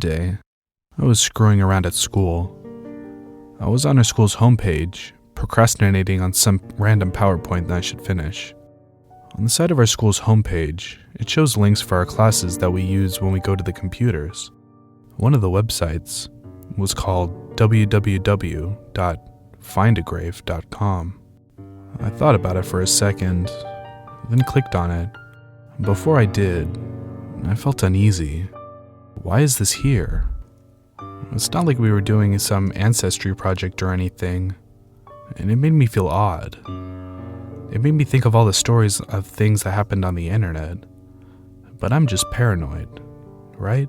day, I was screwing around at school. I was on our school's homepage, procrastinating on some random PowerPoint that I should finish. On the side of our school's homepage, it shows links for our classes that we use when we go to the computers. One of the websites was called www.findagrave.com. I thought about it for a second, then clicked on it. Before I did, I felt uneasy. Why is this here? It's not like we were doing some ancestry project or anything, and it made me feel odd. It made me think of all the stories of things that happened on the internet. But I'm just paranoid, right?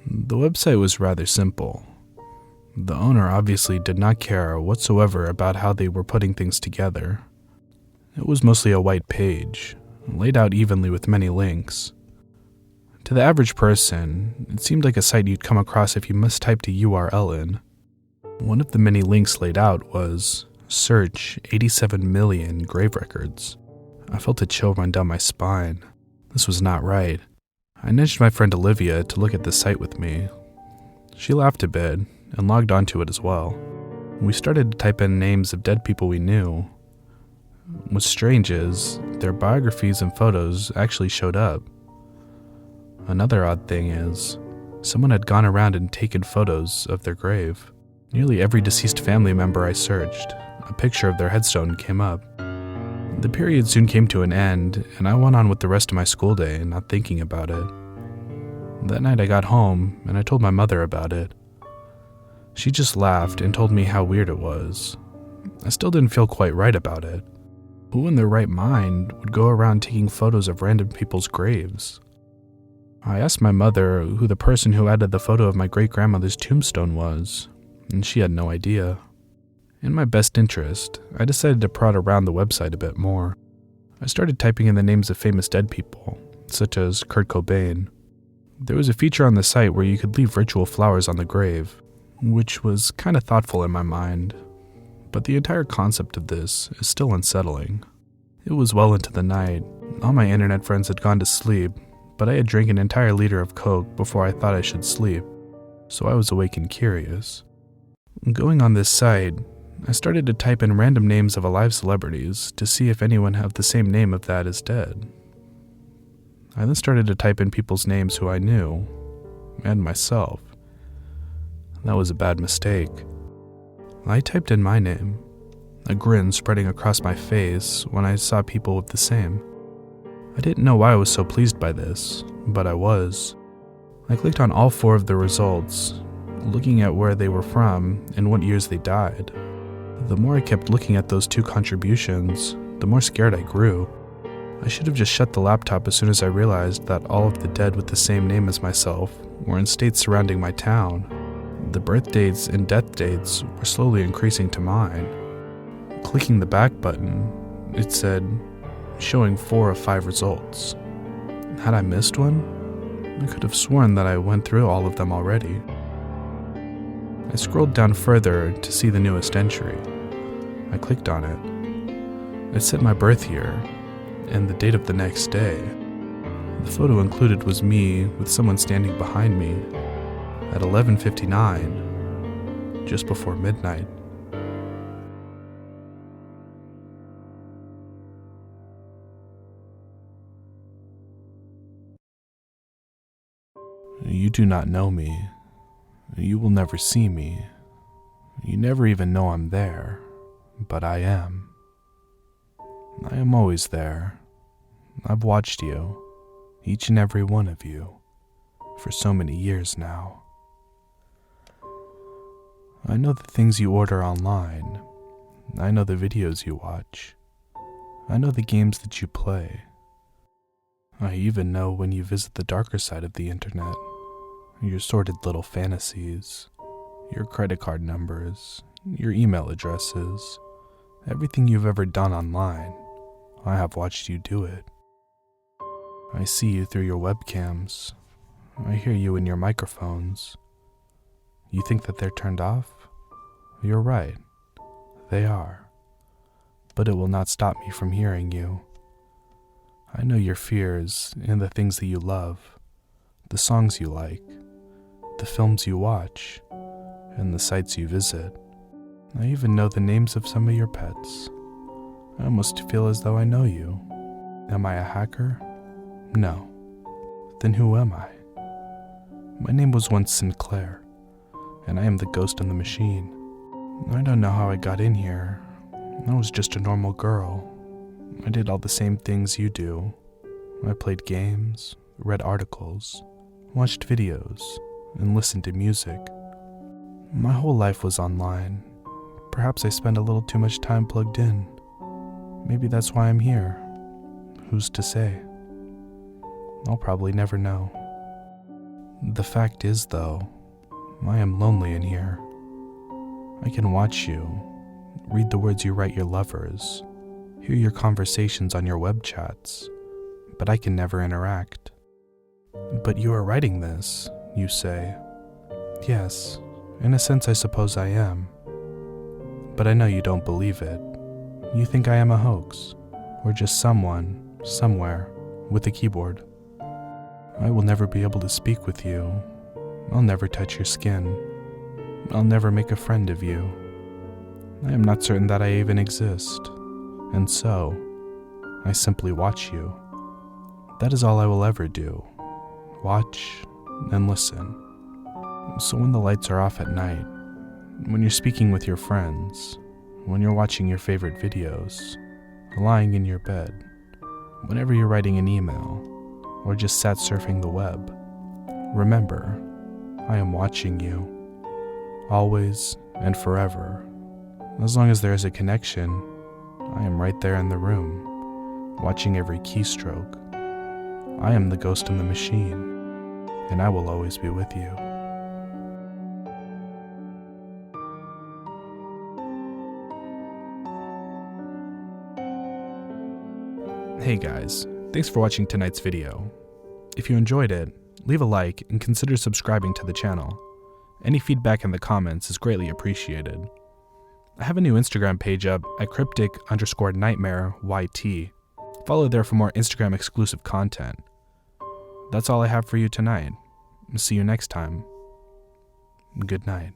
The website was rather simple. The owner obviously did not care whatsoever about how they were putting things together. It was mostly a white page, laid out evenly with many links. To the average person, it seemed like a site you'd come across if you mistyped a URL in. One of the many links laid out was, "Search 87 million grave records." I felt a chill run down my spine. This was not right. I nudged my friend Olivia to look at the site with me. She laughed a bit and logged onto it as well. We started to type in names of dead people we knew. What's strange is, their biographies and photos actually showed up. Another odd thing is, someone had gone around and taken photos of their grave. Nearly every deceased family member I searched, a picture of their headstone came up. The period soon came to an end, and I went on with the rest of my school day, not thinking about it. That night I got home, and I told my mother about it. She just laughed and told me how weird it was. I still didn't feel quite right about it. Who in their right mind would go around taking photos of random people's graves? I asked my mother who the person who added the photo of my great-grandmother's tombstone was, and she had no idea. In my best interest, I decided to prod around the website a bit more. I started typing in the names of famous dead people, such as Kurt Cobain. There was a feature on the site where you could leave ritual flowers on the grave, which was kind of thoughtful in my mind. But the entire concept of this is still unsettling. It was well into the night. All my internet friends had gone to sleep, but I had drank an entire liter of Coke before I thought I should sleep, so I was awake and curious. Going on this site, I started to type in random names of alive celebrities to see if anyone had the same name of that is dead. I then started to type in people's names who I knew, and myself. That was a bad mistake. I typed in my name, a grin spreading across my face when I saw people with the same. I didn't know why I was so pleased by this, but I was. I clicked on all 4 of the results, looking at where they were from and what years they died. The more I kept looking at those 2 contributions, the more scared I grew. I should have just shut the laptop as soon as I realized that all of the dead with the same name as myself were in states surrounding my town. The birth dates and death dates were slowly increasing to mine. Clicking the back button, it said, showing 4 of 5 results. Had I missed one? I could have sworn that I went through all of them already. I scrolled down further to see the newest entry. I clicked on it. It said my birth year and the date of the next day. The photo included was me with someone standing behind me at 11:59, just before midnight. You do not know me. You will never see me. You never even know I'm there, but I am. I am always there. I've watched you, each and every one of you, for so many years now. I know the things you order online. I know the videos you watch. I know the games that you play. I even know when you visit the darker side of the internet, your sordid little fantasies, your credit card numbers, your email addresses, everything you've ever done online. I have watched you do it. I see you through your webcams. I hear you in your microphones. You think that they're turned off? You're right. They are. But it will not stop me from hearing you. I know your fears and the things that you love, the songs you like, the films you watch, and the sites you visit. I even know the names of some of your pets. I almost feel as though I know you. Am I a hacker? No. Then who am I? My name was once Sinclair, and I am the ghost in the machine. I don't know how I got in here. I was just a normal girl. I did all the same things you do. I played games, read articles, watched videos, and listened to music. My whole life was online. Perhaps I spent a little too much time plugged in. Maybe that's why I'm here. Who's to say? I'll probably never know. The fact is, though, I am lonely in here. I can watch you, read the words you write your lovers, hear your conversations on your web chats, but I can never interact. But you are writing this, you say. Yes, in a sense I suppose I am. But I know you don't believe it. You think I am a hoax, or just someone, somewhere, with a keyboard. I will never be able to speak with you. I'll never touch your skin. I'll never make a friend of you. I am not certain that I even exist, and so, I simply watch you. That is all I will ever do. Watch and listen. So when the lights are off at night, when you're speaking with your friends, when you're watching your favorite videos, lying in your bed, whenever you're writing an email, or just sat surfing the web, remember, I am watching you, always and forever. As long as there is a connection, I am right there in the room, watching every keystroke. I am the ghost in the machine, and I will always be with you. Hey guys, thanks for watching tonight's video. If you enjoyed it, leave a like and consider subscribing to the channel. Any feedback in the comments is greatly appreciated. I have a new Instagram page up at cryptic_nightmareyt. Follow there for more Instagram exclusive content. That's all I have for you tonight. See you next time. Good night.